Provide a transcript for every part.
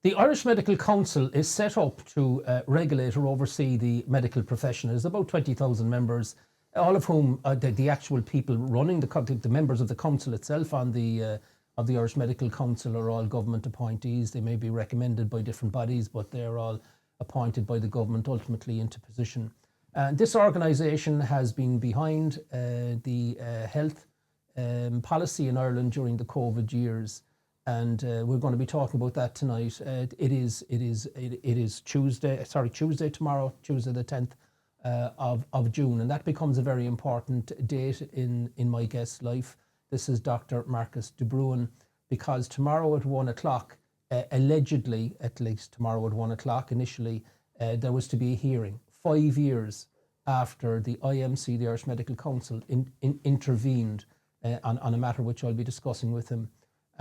The Irish Medical Council is set up to regulate or oversee the medical profession. There's about 20,000 members, all of whom the actual people running the members of the council itself of the Irish Medical Council are all government appointees. They may be recommended by different bodies, but they're all appointed by the government ultimately into position. This organisation has been behind the health policy in Ireland during the COVID years. And we're going to be talking about that tonight. It is Tuesday tomorrow, Tuesday the 10th of June, and that becomes a very important date in my guest's life. This is Dr. Marcus de Brún, because tomorrow at 1 o'clock, allegedly, at least tomorrow at 1 o'clock initially, there was to be a hearing 5 years after the IMC, the Irish Medical Council, intervened on a matter which I'll be discussing with him.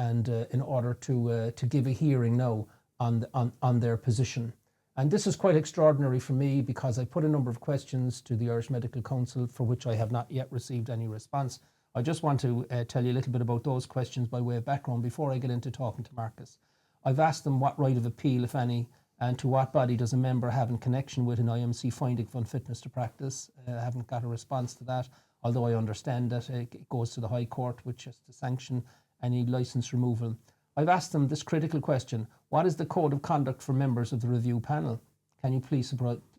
And in order to give a hearing now on their position. And this is quite extraordinary for me because I put a number of questions to the Irish Medical Council for which I have not yet received any response. I just want to tell you a little bit about those questions by way of background before I get into talking to Marcus. I've asked them what right of appeal, if any, and to what body does a member have in connection with an IMC finding of unfitness to practice. I haven't got a response to that, although I understand that it goes to the High Court, which has to sanction any licence removal. I've asked them this critical question: what is the code of conduct for members of the review panel? Can you please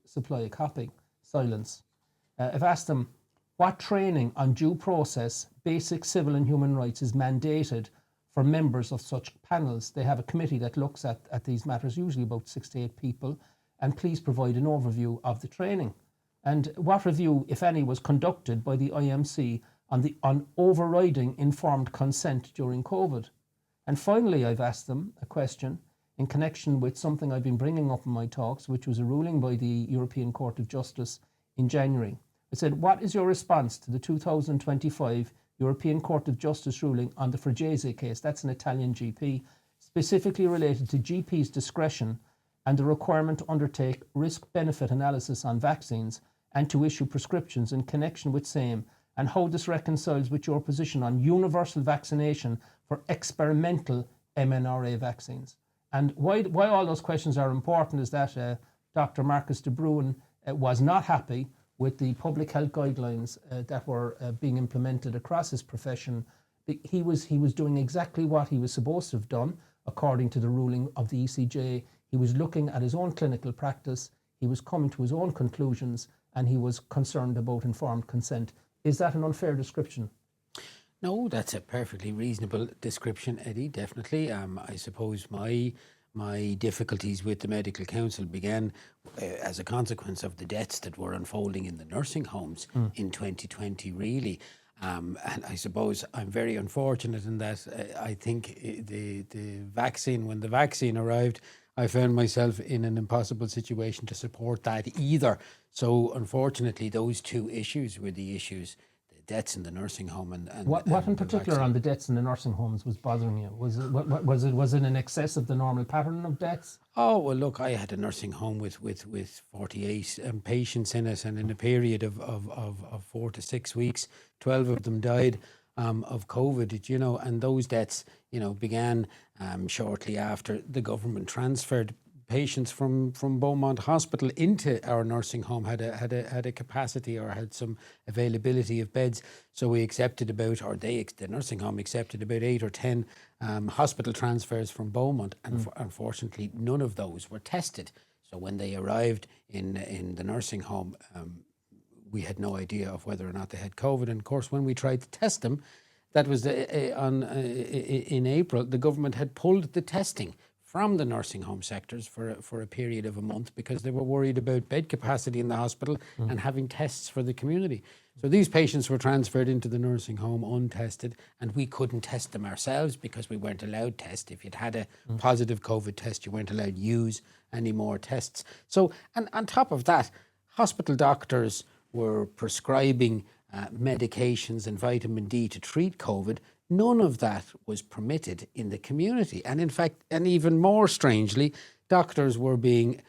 supply a copy? Silence. I've asked them what training on due process, basic civil and human rights is mandated for members of such panels. They have a committee that looks at these matters, usually about 6 to 8 people, and please provide an overview of the training. And what review, if any, was conducted by the IMC on overriding informed consent during COVID? And finally, I've asked them a question in connection with something I've been bringing up in my talks, which was a ruling by the European Court of Justice in January. I said, what is your response to the 2025 European Court of Justice ruling on the Fragese case? That's an Italian GP, specifically related to GP's discretion and the requirement to undertake risk-benefit analysis on vaccines and to issue prescriptions in connection with same, and how this reconciles with your position on universal vaccination for experimental mRNA vaccines. And why all those questions are important is that Dr. Marcus de Brún was not happy with the public health guidelines that were being implemented across his profession. He was doing exactly what he was supposed to have done according to the ruling of the ECJ. He was looking at his own clinical practice, he was coming to his own conclusions, and he was concerned about informed consent. Is that an unfair description? No, that's a perfectly reasonable description, Eddie, definitely. I suppose my difficulties with the Medical Council began as a consequence of the deaths that were unfolding in the nursing homes in 2020, really. And I suppose I'm very unfortunate in that I think the vaccine, when the vaccine arrived, I found myself in an impossible situation to support that either. So unfortunately, those two issues were the issues, the deaths in the nursing home and what in particular on the deaths in the nursing homes was bothering you? Was it in excess of the normal pattern of deaths? Oh, well, look, I had a nursing home with 48 patients in it, and in a period of 4 to 6 weeks, 12 of them died of COVID, and those deaths, began shortly after the government transferred patients from Beaumont Hospital into our nursing home, had a capacity or had some availability of beds. So we accepted the nursing home accepted about 8 or 10 hospital transfers from Beaumont, and unfortunately none of those were tested. So when they arrived in the nursing home, we had no idea of whether or not they had COVID. And of course, when we tried to test them, that was in April, the government had pulled the testing from the nursing home sectors for a period of a month because they were worried about bed capacity in the hospital and having tests for the community. So these patients were transferred into the nursing home untested, and we couldn't test them ourselves because we weren't allowed test. If you'd had a positive COVID test, you weren't allowed use any more tests. So, and on top of that, hospital doctors were prescribing medications and vitamin D to treat COVID. None of that was permitted in the community. And in fact, and even more strangely, doctors were being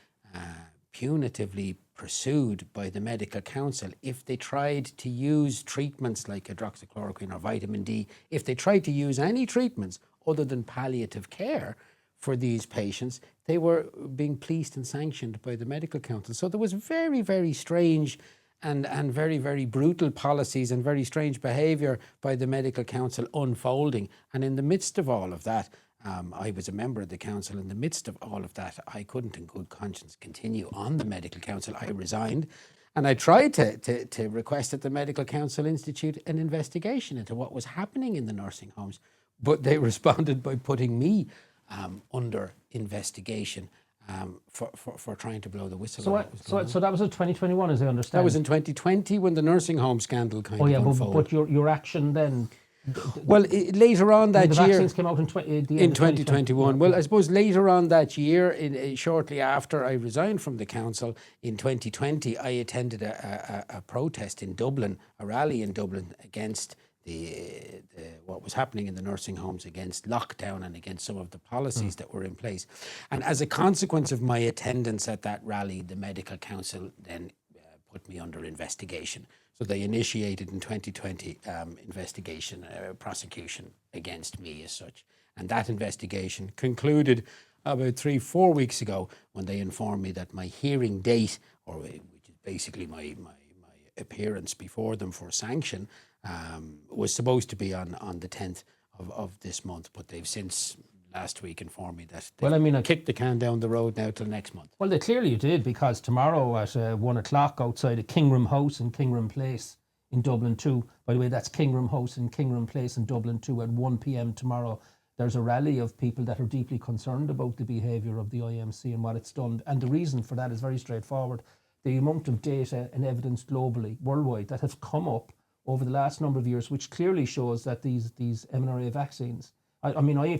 punitively pursued by the Medical Council if they tried to use treatments like hydroxychloroquine or vitamin D, if they tried to use any treatments other than palliative care for these patients, they were being policed and sanctioned by the medical council. So there was very, very strange and very, very brutal policies and very strange behaviour by the medical council unfolding. And in the midst of all of that, I was a member of the council. In the midst of all of that, I couldn't in good conscience continue on the medical council. I resigned. And I tried to request that the medical council institute an investigation into what was happening in the nursing homes. But they responded by putting me under investigation for trying to blow the whistle. So that was in 2021, as I understand. That was in 2020 when the nursing home scandal kind of unfolded. But your action then... Well, later on that year... The year... vaccines came out in 2021. Well, I suppose later on that year, shortly after I resigned from the council, in 2020, I attended a protest in Dublin, a rally in Dublin against what was happening in the nursing homes, against lockdown and against some of the policies that were in place. And as a consequence of my attendance at that rally, the medical council then put me under investigation. So they initiated in 2020 investigation, prosecution against me as such. And that investigation concluded about 3-4 weeks ago when they informed me that my hearing date, which is basically my appearance before them for sanction, was supposed to be on the 10th of this month, but they've since last week informed me that they kicked the can down the road now till next month. Well, they clearly did, because tomorrow at 1 o'clock outside of Kingram House in Kingram Place in Dublin 2, by the way, that's Kingram House in Kingram Place in Dublin 2 at 1 p.m. tomorrow, there's a rally of people that are deeply concerned about the behaviour of the IMC and what it's done. And the reason for that is very straightforward. The amount of data and evidence globally, worldwide, that have come up over the last number of years, which clearly shows that these mRNA vaccines...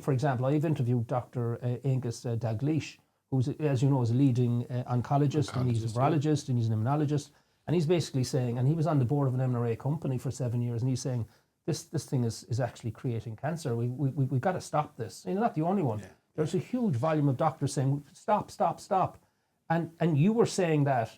for example, I've interviewed Dr. Angus Dalgleish, who's, as you know, is a leading oncologist, and he's a virologist, and he's an immunologist, and he's basically saying, and he was on the board of an mRNA company for 7 years, and he's saying, this thing is actually creating cancer. We've got to stop this. You're not the only one. Yeah. There's a huge volume of doctors saying, stop. And you were saying that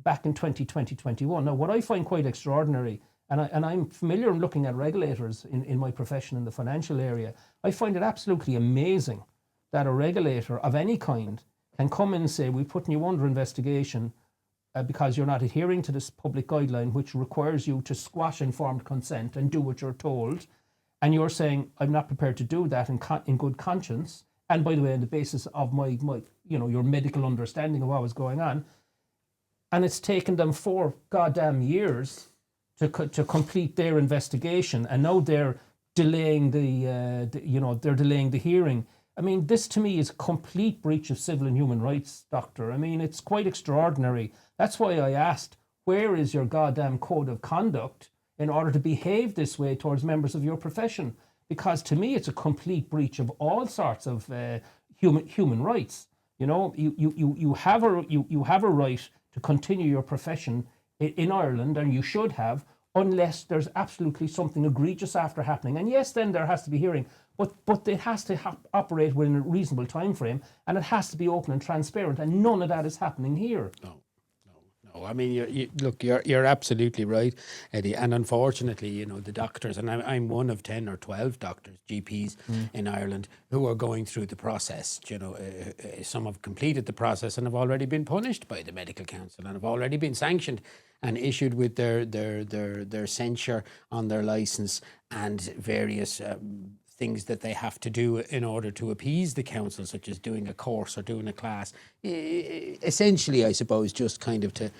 back in 2021. Now, what I find quite extraordinary, and I'm familiar in looking at regulators in my profession in the financial area, I find it absolutely amazing that a regulator of any kind can come in and say, we're putting you under investigation because you're not adhering to this public guideline, which requires you to squash informed consent and do what you're told. And you're saying, I'm not prepared to do that in good conscience. And by the way, on the basis of my your medical understanding of what was going on. And it's taken them 4 goddamn years to complete their investigation, and now they're delaying they're delaying the hearing. I mean, this to me is a complete breach of civil and human rights, Doctor. I mean, it's quite extraordinary. That's why I asked, where is your goddamn code of conduct in order to behave this way towards members of your profession? Because to me, it's a complete breach of all sorts of human rights. You know, you have a right to continue your profession in Ireland, and you should have, unless there's absolutely something egregious after happening. And yes, then there has to be hearing, but it has to operate within a reasonable time frame, and it has to be open and transparent, and none of that is happening here. No. I mean, you're absolutely right, Eddie. And unfortunately, the doctors, and I'm one of 10 or 12 doctors, GPs in Ireland, who are going through the process. Some have completed the process and have already been punished by the medical council and have already been sanctioned and issued with their censure on their licence and various things that they have to do in order to appease the council, such as doing a course or doing a class. Essentially, I suppose, just kind of to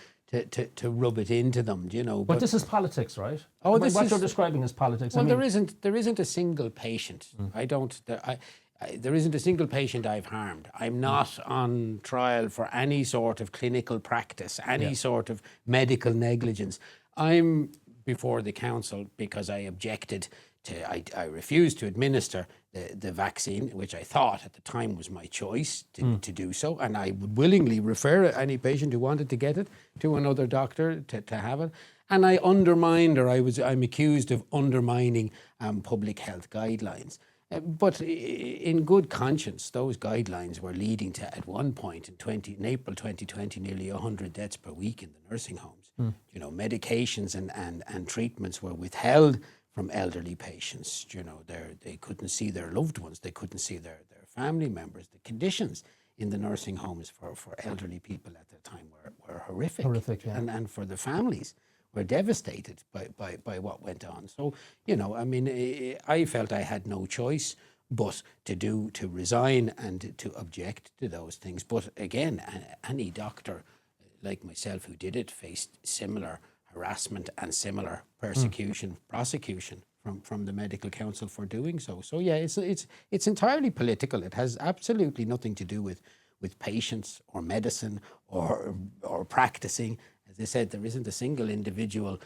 rub it into them, But this is politics, right? Oh, what you're describing is politics. Well, there isn't a single patient. There isn't a single patient I've harmed. I'm not on trial for any sort of clinical practice, any sort of medical negligence. I'm before the council because I objected I refused to administer the vaccine, which I thought at the time was my choice to do so, and I would willingly refer any patient who wanted to get it to another doctor to have it. And I undermined, I'm accused of undermining public health guidelines. But in good conscience, those guidelines were leading to, at one point in April 2020, nearly 100 deaths per week in the nursing homes. Medications and treatments were withheld from elderly patients. They couldn't see their loved ones, they couldn't see their family members. The conditions in the nursing homes for elderly people at the time were horrific. Horrific, yeah. And for the families were devastated by what went on. So, I mean, I felt I had no choice but to resign and to object to those things. But again, any doctor like myself who did it faced similar harassment and similar persecution, prosecution from the medical council for doing so. So yeah, it's entirely political. It has absolutely nothing to do with patients or medicine or practicing. As I said, there isn't a single individual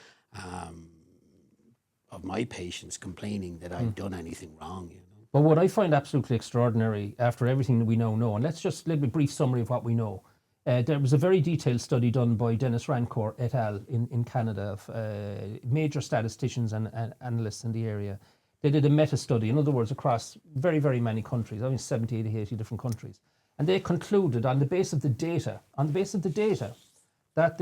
of my patients complaining that I've done anything wrong. But what I find absolutely extraordinary after everything that we now know, and let's just give a brief summary of what we know. There was a very detailed study done by Dennis Rancourt et al. in Canada of major statisticians and analysts in the area. They did a meta-study, in other words, across very, very many countries, I mean 70, 80 different countries. And they concluded on the basis of the data, that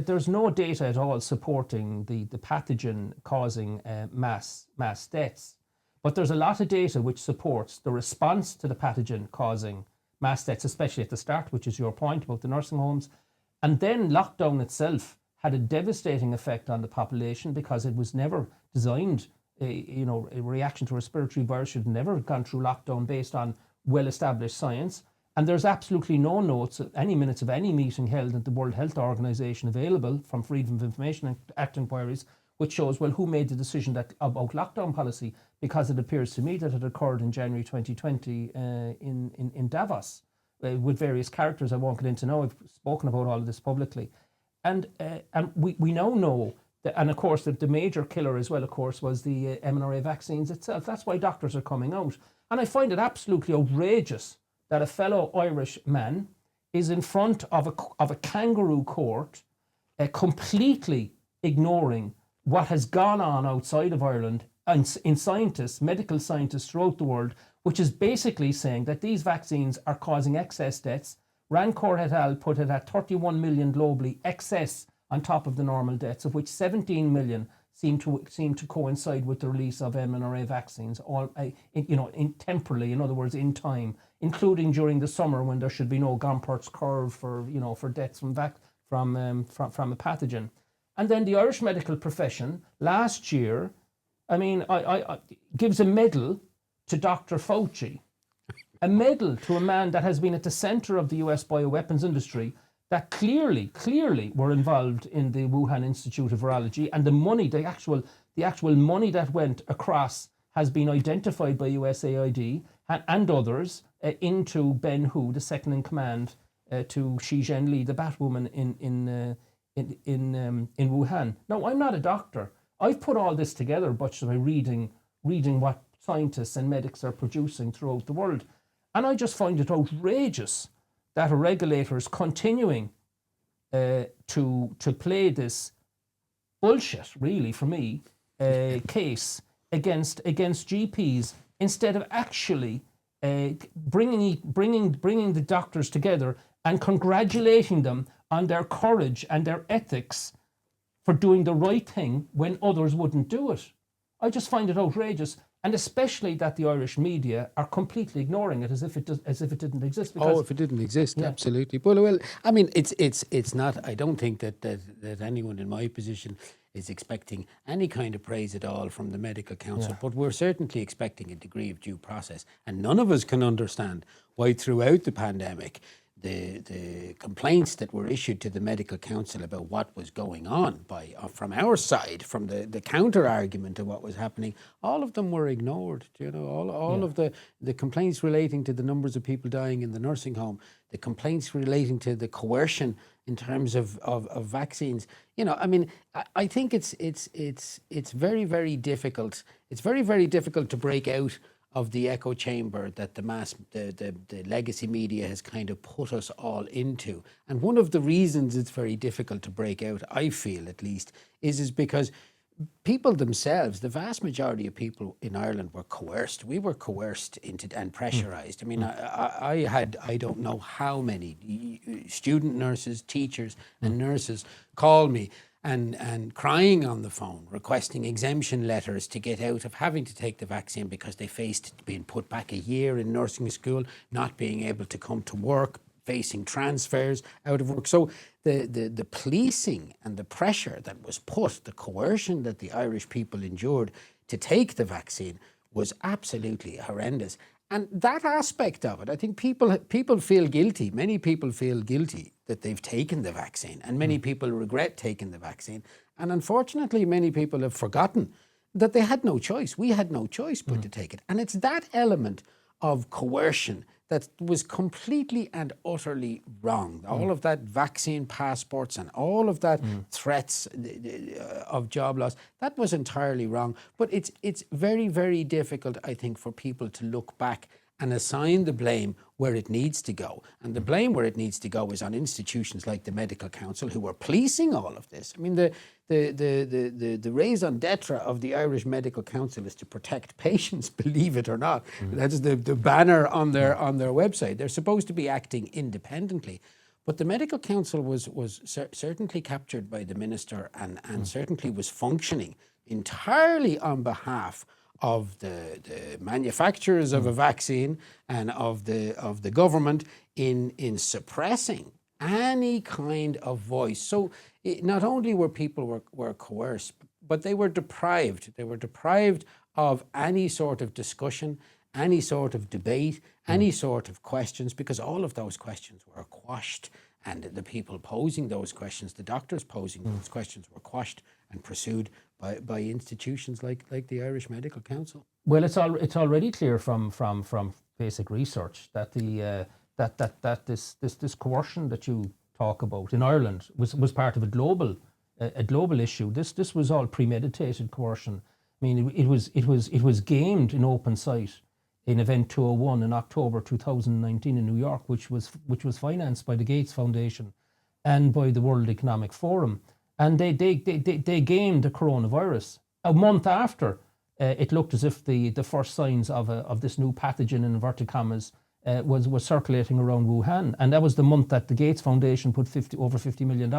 there's no data at all supporting the pathogen causing mass deaths. But there's a lot of data which supports the response to the pathogen causing mass deaths, especially at the start, which is your point about the nursing homes. And then lockdown itself had a devastating effect on the population because it was never designed, a reaction to respiratory virus should never have gone through lockdown based on well-established science. And there's absolutely no notes at any minutes of any meeting held at the World Health Organization available from Freedom of Information Act inquiries, which shows, well, who made the decision about lockdown policy, because it appears to me that it occurred in January 2020 in Davos with various characters I won't get into now. I've spoken about all of this publicly. And we now know that, and of course, the major killer as well, of course, was the mRNA vaccines itself. That's why doctors are coming out. And I find it absolutely outrageous that a fellow Irish man is in front of a kangaroo court completely ignoring what has gone on outside of Ireland and in scientists, medical scientists throughout the world, which is basically saying that these vaccines are causing excess deaths. Rancourt et al. Put it at 31 million globally excess on top of the normal deaths, of which 17 million seem to coincide with the release of mRNA vaccines, temporally, in other words, in time, including during the summer when there should be no Gompert's curve for deaths from a pathogen. And then the Irish medical profession last year, I gives a medal to Dr. Fauci, a medal to a man that has been at the center of the US bioweapons industry, that clearly were involved in the Wuhan Institute of Virology, and the money, the actual money that went across has been identified by USAID and others into Ben Hu, the second in command to Xi Zhenli, the Batwoman in Wuhan. Now, I'm not a doctor. I've put all this together by reading what scientists and medics are producing throughout the world. And I just find it outrageous that a regulator is continuing to play this bullshit, really, for me, case against GPs, instead of actually bringing the doctors together and congratulating them on their courage and their ethics for doing the right thing when others wouldn't do it. I just find it outrageous, and especially that the Irish media are completely ignoring it as if it didn't exist. Because, if it didn't exist, yeah. Absolutely. Well, I mean, it's not. I don't think that anyone in my position is expecting any kind of praise at all from the medical council, but we're certainly expecting a degree of due process, and none of us can understand why throughout the pandemic, the complaints that were issued to the medical council about what was going on from our side, from the counter argument to what was happening, all of them were ignored. All of the complaints relating to the numbers of people dying in the nursing home, the complaints relating to the coercion in terms of vaccines. I think it's very, very difficult. It's very, very difficult to break out of the echo chamber that the legacy media has kind of put us all into. And one of the reasons it's very difficult to break out, I feel at least, is because people themselves, the vast majority of people in Ireland were coerced. We were coerced into and pressurised. I mean, I had, I don't know how many student nurses, teachers and nurses call me and crying on the phone, requesting exemption letters to get out of having to take the vaccine because they faced being put back a year in nursing school, not being able to come to work, facing transfers out of work. So the policing and the pressure that was put, the coercion that the Irish people endured to take the vaccine was absolutely horrendous. And that aspect of it, I think people feel guilty. Many people feel guilty that they've taken the vaccine, and many people regret taking the vaccine. And unfortunately, many people have forgotten that they had no choice. We had no choice but to take it. And it's that element of coercion that was completely and utterly wrong. All of that vaccine passports and all of that threats of job loss, that was entirely wrong. But it's very, very difficult, I think, for people to look back and assign the blame where it needs to go. And the blame where it needs to go is on institutions like the Medical Council, who are policing all of this. I mean, the raison d'etre of the Irish Medical Council is to protect patients, believe it or not. That's the banner on their website. They're supposed to be acting independently. But the Medical Council was certainly captured by the minister and certainly was functioning entirely on behalf of the manufacturers of a vaccine and of the government in suppressing any kind of voice. So not only were people were coerced, but they were deprived. They were deprived of any sort of discussion, any sort of debate, any sort of questions, because all of those questions were quashed. And the people posing those questions, the doctors posing those questions, were quashed and pursued by institutions like the Irish Medical Council. Well, it's already clear from basic research that this coercion that you talk about in Ireland was part of a global issue. This was all premeditated coercion. I mean, it was gamed in open sight in Event 201 in October 2019 in New York, which was financed by the Gates Foundation and by the World Economic Forum. And they gamed the coronavirus. A month after, it looked as if the first signs of this new pathogen, in inverted commas, was circulating around Wuhan. And that was the month that the Gates Foundation put over $50 million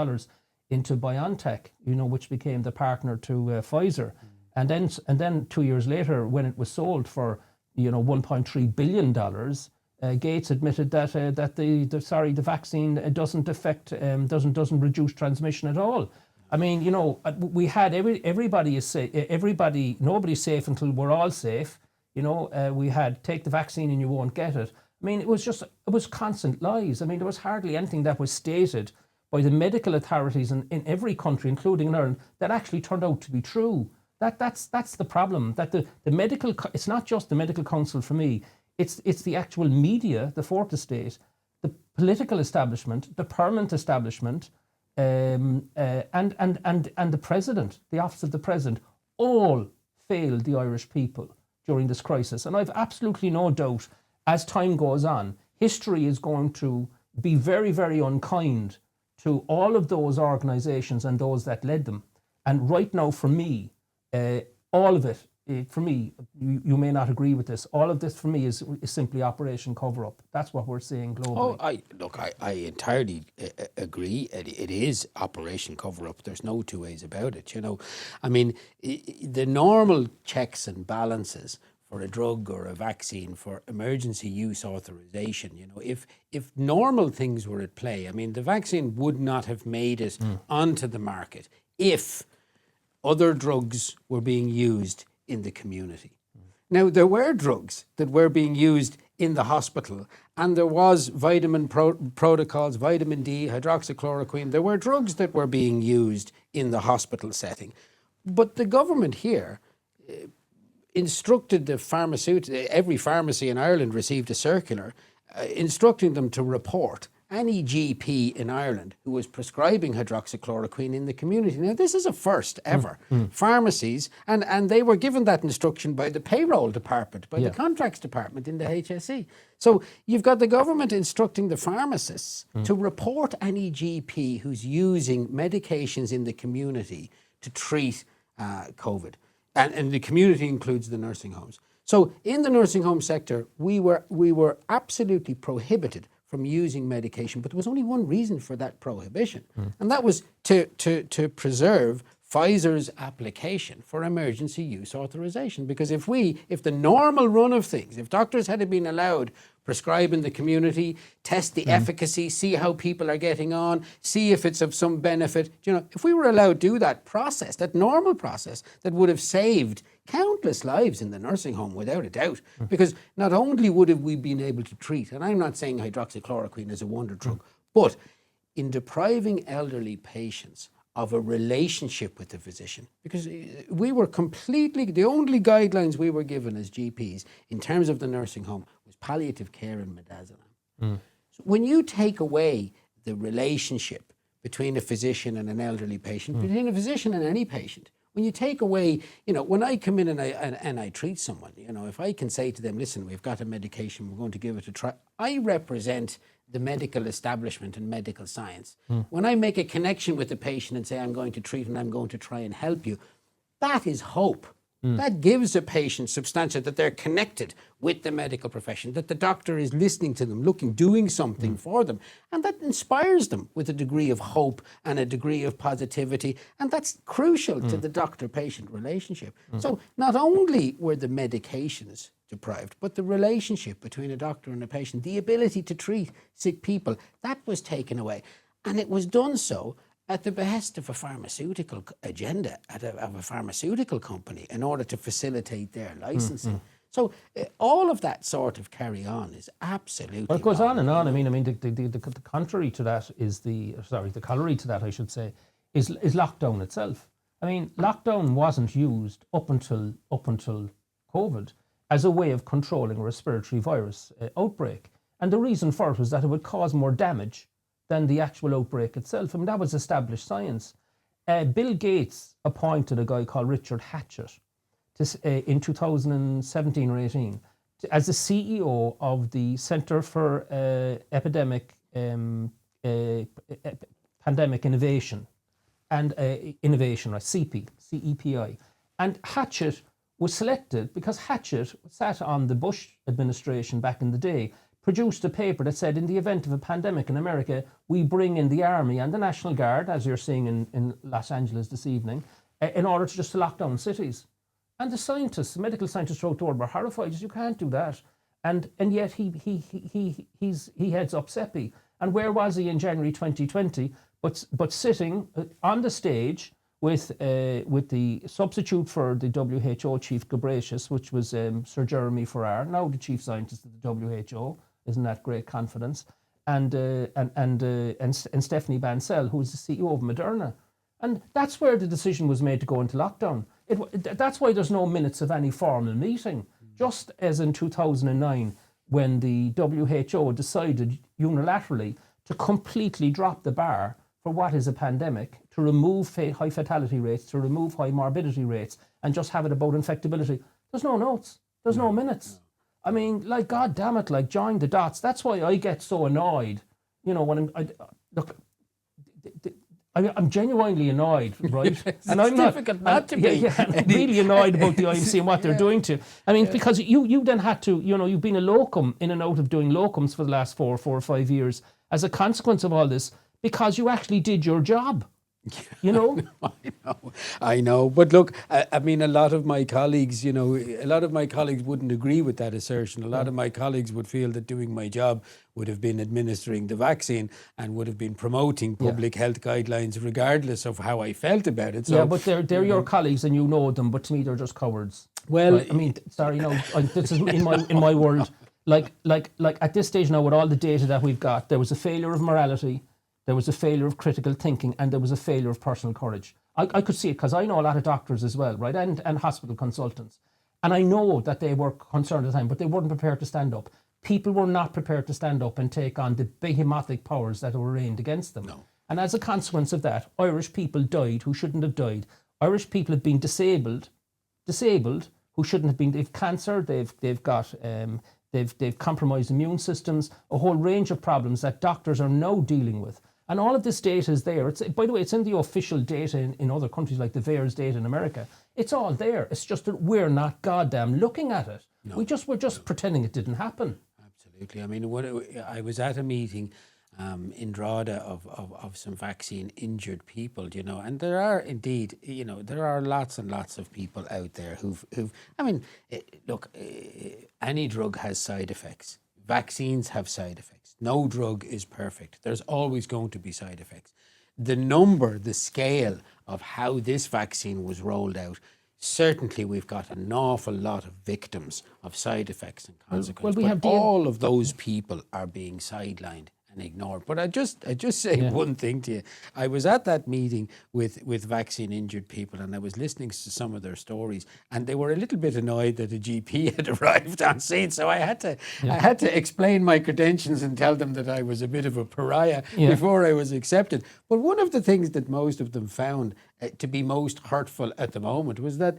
into BioNTech, which became the partner to Pfizer. And then 2 years later, when it was sold for $1.3 billion, Gates admitted that the vaccine doesn't reduce transmission at all. I mean, we had everybody is safe. Nobody's safe until we're all safe. We had take the vaccine and you won't get it. I mean, it was constant lies. I mean, there was hardly anything that was stated by the medical authorities in every country, including in Ireland, that actually turned out to be true. That's the problem. That the medical, it's not just the Medical Council for me. It's the actual media, the fourth estate, the political establishment, the permanent establishment, and the president, the office of the president, all failed the Irish people during this crisis. And I've absolutely no doubt, as time goes on, history is going to be very, very unkind to all of those organisations and those that led them. And right now, for me, all of it, for me, you may not agree with this, all of this for me is simply Operation Cover-Up. That's what we're seeing globally. I entirely agree. It is Operation Cover-Up. There's no two ways about it. I mean, the normal checks and balances for a drug or a vaccine for emergency use authorization, if normal things were at play, I mean, the vaccine would not have made it onto the market if other drugs were being used in the community. Now, there were drugs that were being used in the hospital, and there was vitamin protocols, vitamin D, hydroxychloroquine. There were drugs that were being used in the hospital setting. But the government here instructed every pharmacy in Ireland received a circular instructing them to report any GP in Ireland who was prescribing hydroxychloroquine in the community. Now, this is a first ever. Pharmacies, and they were given that instruction by the payroll department, by the contracts department in the HSE. So you've got the government instructing the pharmacists to report any GP who's using medications in the community to treat COVID. And the community includes the nursing homes. So in the nursing home sector, we were absolutely prohibited from using medication, but there was only one reason for that prohibition, and that was to preserve Pfizer's application for emergency use authorization. Because if the normal run of things, if doctors had been allowed prescribe in the community, test the efficacy, see how people are getting on, see if it's of some benefit, if we were allowed to do that process, that normal process, that would have saved countless lives in the nursing home without a doubt. Because not only would have we been able to treat, and I'm not saying hydroxychloroquine is a wonder drug, but in depriving elderly patients of a relationship with the physician, because we were the only guidelines we were given as GPs in terms of the nursing home was palliative care and midazolam. So when you take away the relationship between a physician and an elderly patient, between a physician and any patient, when you take away, when I come in and I treat someone, if I can say to them, listen, we've got a medication, we're going to give it a try, I represent the medical establishment and medical science. When I make a connection with the patient and say, I'm going to treat and I'm going to try and help you, that is hope. That gives a patient substantia that they're connected with the medical profession, that the doctor is listening to them, doing something for them. And that inspires them with a degree of hope and a degree of positivity. And that's crucial to the doctor-patient relationship. So not only were the medications deprived, but the relationship between a doctor and a patient, the ability to treat sick people, that was taken away. And it was done so at the behest of a pharmaceutical agenda, of a pharmaceutical company, in order to facilitate their licensing. So all of that sort of carry on is absolutely. Well, it goes on and on. I mean, the contrary to that is the corollary to that, I should say, is lockdown itself. I mean, lockdown wasn't used up until COVID as a way of controlling a respiratory virus outbreak, and the reason for it was that it would cause more damage than the actual outbreak itself. I mean, that was established science. Bill Gates appointed a guy called Richard Hatchett in 2017 or 18 as the CEO of the Center for Pandemic Innovation and Innovation, or CEPI. And Hatchett was selected because Hatchett sat on the Bush administration back in the day, produced a paper that said, in the event of a pandemic in America, we bring in the Army and the National Guard, as you're seeing in Los Angeles this evening, in order to lock down cities. And the medical scientists throughout the world were horrified. You can't do that. And yet he heads up CEPI. And where was he in January 2020? But sitting on the stage with the substitute for the WHO chief Ghebreyesus, which was Sir Jeremy Farrar, now the chief scientist of the WHO. Isn't that great confidence? And Stephanie Bancel, who is the CEO of Moderna. And that's where the decision was made to go into lockdown. That's why there's no minutes of any formal meeting. Just as in 2009, when the WHO decided unilaterally to completely drop the bar for what is a pandemic, to remove high fatality rates, to remove high morbidity rates, and just have it about infectability. There's no notes. There's no minutes. I mean, like, God damn it, like, join the dots. That's why I get so annoyed, when I'm genuinely annoyed, right? And I'm difficult not to be. I'm really annoyed about the IMC and what they're doing to. I mean, because you then had to, you've been a locum, in and out of doing locums for the last 4 or 5 years as a consequence of all this, because you actually did your job. I know. But look, I mean, a lot of my colleagues wouldn't agree with that assertion. A lot of my colleagues would feel that doing my job would have been administering the vaccine and would have been promoting public health guidelines regardless of how I felt about it. So, yeah, but they're your colleagues and you know them, but to me they're just cowards. Well, right? I mean, sorry, this is in my world. Like at this stage now, with all the data that we've got, there was a failure of morality. There was a failure of critical thinking, and there was a failure of personal courage. I could see it because I know a lot of doctors as well, right, and hospital consultants. And I know that they were concerned at the time, but they weren't prepared to stand up. People were not prepared to stand up and take on the behemoths powers that were arraigned against them. No. And as a consequence of that, Irish people died who shouldn't have died. Irish people have been disabled who shouldn't have been. They've cancer, they've got... They've compromised immune systems, a whole range of problems that doctors are now dealing with. And all of this data is there. By the way, it's in the official data in other countries, like the VAERS data in America. It's all there. It's just that we're not goddamn looking at it. No. We're just pretending it didn't happen. Absolutely. Absolutely. I mean, I was at a meeting in Drogheda of some vaccine injured people, and there are indeed, there are lots and lots of people out there who've I mean, look, any drug has side effects. Vaccines have side effects. No drug is perfect. There's always going to be side effects. The scale of how this vaccine was rolled out, certainly we've got an awful lot of victims of side effects and consequences. But all of those people are being sidelined and ignored. But I just say one thing to you. I was at that meeting with vaccine injured people, and I was listening to some of their stories, and they were a little bit annoyed that a GP had arrived on scene. So I had to explain my credentials and tell them that I was a bit of a pariah before I was accepted. But one of the things that most of them found to be most hurtful at the moment was that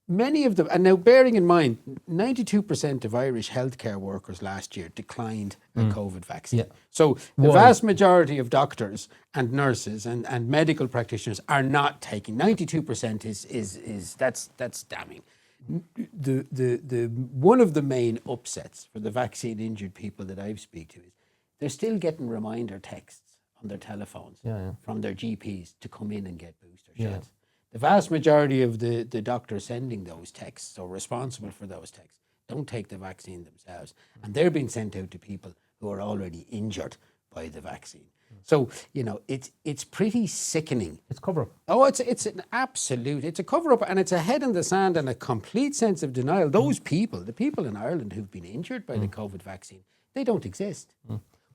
many of them, and now bearing in mind, 92% of Irish healthcare workers last year declined a COVID vaccine. So the vast majority of doctors and nurses and medical practitioners are not taking. 92% is that's damning. The one of the main upsets for the vaccine injured people that I've speak to is they're still getting reminder texts on their telephones from their GPs to come in and get booster shots. The vast majority of the doctors sending those texts or responsible for those texts don't take the vaccine themselves. And they're being sent out to people who are already injured by the vaccine. So, it's pretty sickening. It's cover-up. Oh, it's an absolute, it's a cover-up, and it's a head in the sand and a complete sense of denial. Those people, the people in Ireland who've been injured by the COVID vaccine, they don't exist.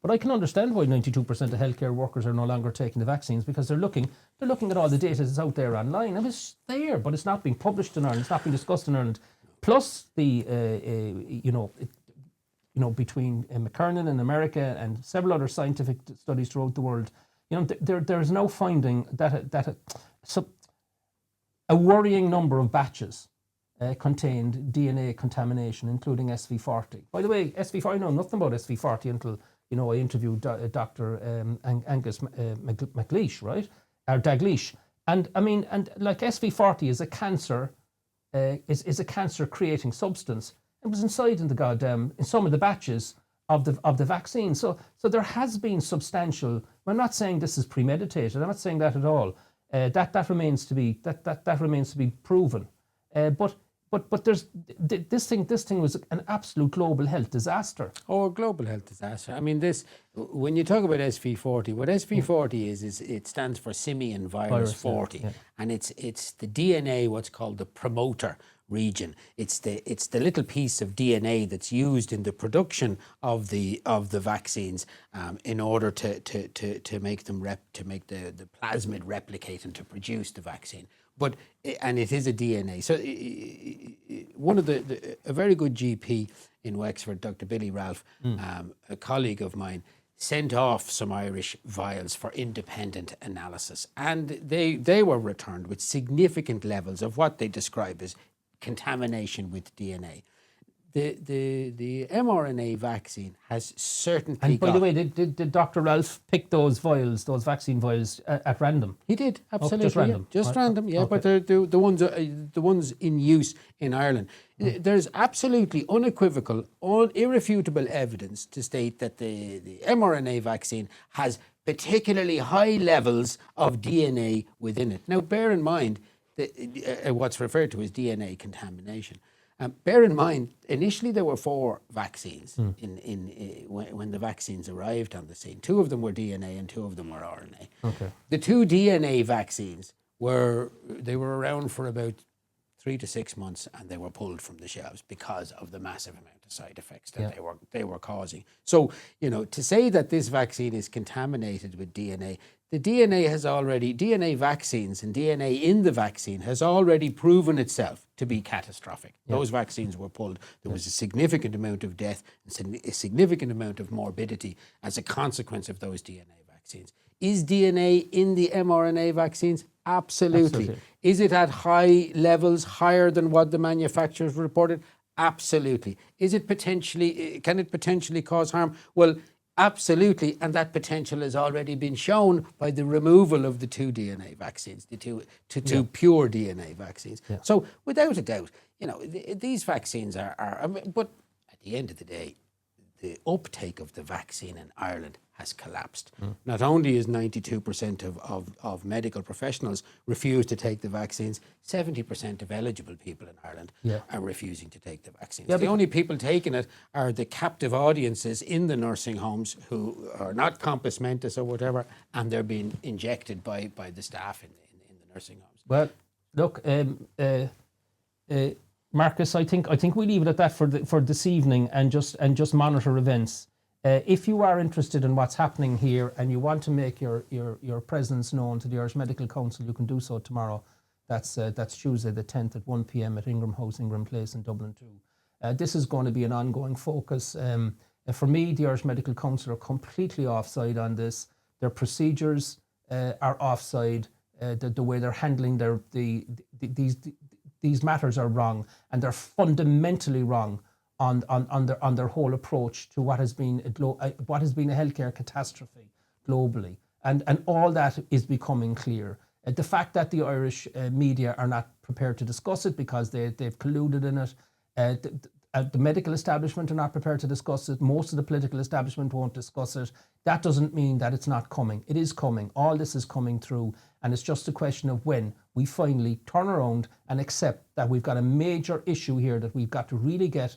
But I can understand why 92% of healthcare workers are no longer taking the vaccines, because they're looking at all the data that's out there online. And it's there, but it's not being published in Ireland. It's not being discussed in Ireland. Plus the, between McKernan in America and several other scientific studies throughout the world, there is no finding that a worrying number of batches contained DNA contamination, including SV40. By the way, SV40, I know nothing about SV40 until I interviewed Dr. Angus McLeish, right? Or Dalgleish. And I mean, like SV40 is a cancer, is a cancer creating substance. It was inside in some of the batches of the vaccine. So there has been substantial. I'm not saying this is premeditated. I'm not saying that at all. That remains to be proven. But there's this thing was an absolute global health disaster. Oh, a global health disaster. I mean, when you talk about SV40, what SV40 is it stands for simian virus 40, and it's the DNA, what's called the promoter region. It's the little piece of DNA that's used in the production of the vaccines in order to make them make the plasmid replicate and to produce the vaccine. And it is a DNA. So a very good GP in Wexford, Dr. Billy Ralph, a colleague of mine, sent off some Irish vials for independent analysis. And they were returned with significant levels of what they describe as contamination with DNA. The mRNA vaccine has certainly And by the way, did Dr. Ralph pick those vaccine vials at random? He did, absolutely. Just random? Just random, yeah. Okay. But the ones in use in Ireland. There's absolutely unequivocal, irrefutable evidence to state that the mRNA vaccine has particularly high levels of DNA within it. Now, bear in mind that what's referred to as DNA contamination. Bear in mind, initially there were 4 vaccines when the vaccines arrived on the scene. 2 of them were DNA and 2 of them were RNA. Okay. The 2 DNA vaccines were around for about 3 to 6 months, and they were pulled from the shelves because of the massive amount of side effects that they were causing. So, to say that this vaccine is contaminated with DNA, the DNA vaccines and DNA in the vaccine has already proven itself to be catastrophic. Those vaccines were pulled. There was a significant amount of death and a significant amount of morbidity as a consequence of those DNA vaccines. Is DNA in the mRNA vaccines? Absolutely. Is it at high levels, higher than what the manufacturers reported? Absolutely. Can it potentially cause harm? Well, absolutely, and that potential has already been shown by the removal of the 2 DNA vaccines, the two pure DNA vaccines. Yeah. So, without a doubt, these vaccines are. But at the end of the day, the uptake of the vaccine in Ireland has collapsed. Not only is 92% of medical professionals refuse to take the vaccines, 70% of eligible people in Ireland are refusing to take the vaccines. The only people taking it are the captive audiences in the nursing homes who are not compos mentis or whatever, and they're being injected by the staff in the nursing homes. Well, look, Marcus, I think we leave it at that for this evening, and just monitor events. If you are interested in what's happening here and you want to make your presence known to the Irish Medical Council, you can do so tomorrow. That's Tuesday the 10th at 1 p.m. at Ingram House, Ingram Place in Dublin 2. This is going to be an ongoing focus. For me, the Irish Medical Council are completely offside on this. Their procedures are offside. The way they're handling these matters are wrong, and they're fundamentally wrong on their whole approach to what has been a healthcare catastrophe globally, and all that is becoming clear. The fact that the Irish media are not prepared to discuss it because they've colluded in it. The medical establishment are not prepared to discuss it. Most of the political establishment won't discuss it. That doesn't mean that it's not coming. It is coming. All this is coming through, and it's just a question of when we finally turn around and accept that we've got a major issue here that we've got to really get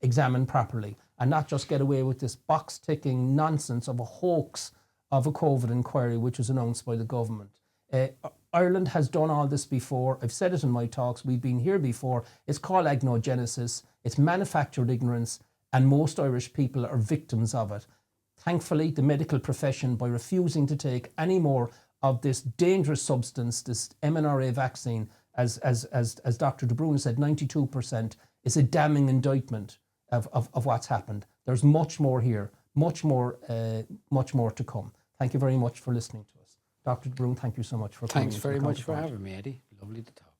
examined properly, and not just get away with this box-ticking nonsense of a hoax of a COVID inquiry which was announced by the government. Ireland has done all this before. I've said it in my talks. We've been here before. It's called agnogenesis. It's manufactured ignorance, and most Irish people are victims of it. Thankfully, the medical profession, by refusing to take any more of this dangerous substance, this mRNA vaccine, as Dr. de Brún said, 92%, is a damning indictment of what's happened. There's much more here, much more to come. Thank you very much for listening to us. Dr. de Brún, thank you so much for coming. Thanks very much for having me, Eddie. Lovely to talk.